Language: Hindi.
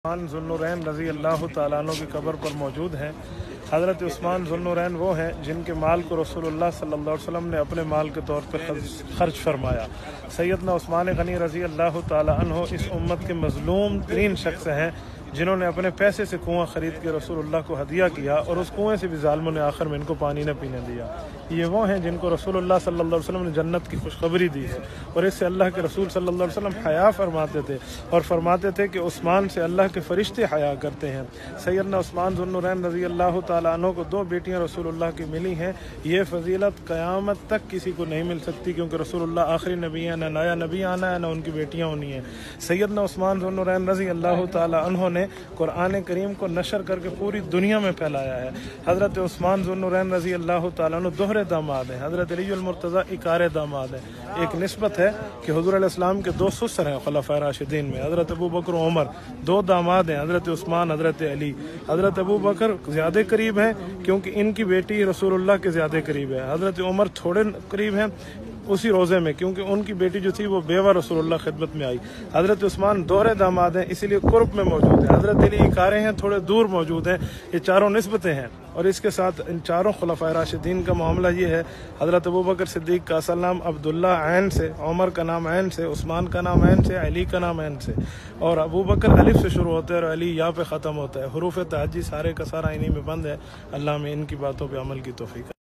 ज़ुन्नुरैन रज़ी अल्लाह तआला अन्हु की कब्र पर मौजूद हैं। हज़रत उस्मान ज़ुन्नुरैन वो हैं जिनके माल को रसूलुल्लाह सल्लल्लाहु अलैहि वसल्लम ने अपने माल के तौर पर खर्च फरमाया। सैयदना उस्मान गनी रज़ी अल्लाह तआला अन्हु इस उम्मत के मज़लूम तरीन शख्स हैं जिन्होंने अपने पैसे से कुआं ख़रीद के रसूलुल्लाह को हदिया किया और उस कुएं से भी ज़ालिमों ने आखिर में इनको पानी न पीने दिया। ये वो हैं जिनको रसूलुल्लाह सल्लल्लाहु अलैहि वसल्लम ने जन्नत की खुशखबरी दी है और इससे अल्लाह के रसूल सल्लल्लाहु अलैहि वसल्लम हया फरमाते थे और फरमाते थे कि उस्मान से अल्लाह के फरिश्ते हया करते हैं। सैयदना उस्मान ज़ुन्नुरैन रज़ी अल्लाह तआला अन्हु को दो बेटियाँ रसूलुल्लाह की मिली हैं। ये फजीलत क़यामत तक किसी को नहीं मिल सकती क्योंकि रसूलुल्लाह आखिरी नबी हैं, न नया नबी आना है न उनकी बेटियाँ होनी हैं। सैयदना उस्मान ज़ुन्नुरैन रज़ी अल्लाह तआला अन्हु ने कुरान करीम को नशर करके पूरी दुनिया में फैलाया है। हज़रत उस्मान ज़ुन्नुरैन रज़ी अल्लाह तआला अन्हु दोहरे दामाद हैं। हज़रत अली मुर्तज़ा इकारे दामाद हैं। एक निस्बत है कि हुज़ूर अलैहिस्सलाम के दो ससुर हैं खुलफ़ाए राशिदीन में, हज़रत अबू बकर और उमर। दो दामाद हैं, हज़रत उस्मान, हज़रत अली। हज़रत अबू बकर ज़्यादा करीब हैं क्योंकि इनकी बेटी रसूलुल्लाह के ज़्यादा करीब है। हज़रत उमर थोड़े करीब हैं उसी रोज़े में क्योंकि उनकी बेटी जो थी वो बेवा रसूलुल्लाह खिदमत में आई। हज़रत उस्मान दोहरे दामाद हैं इसीलिए कुर्ब में मौजूद हैं। हज़रत अली इकारे हैं, थोड़े दूर मौजूद हैं। ये चारों निस्बतें हैं और इसके साथ इन चारों खुलफ़ाए राशिदीन का मामला ये है। हज़रत अबू बकर सिद्दीक़ का असल नाम अब्दुल्ला ऐन से, उमर का नाम ऐन से, उस्मान का नाम ऐन से, अली का नाम ऐन से और अबू बकर अलिफ से शुरू होता है और अली या पे ख़त्म होता है। हरूफ तहज्जी सारे का सारा इन्हीं में बंद है। अल्लाह में इनकी बातों पर अमल की तौफीक।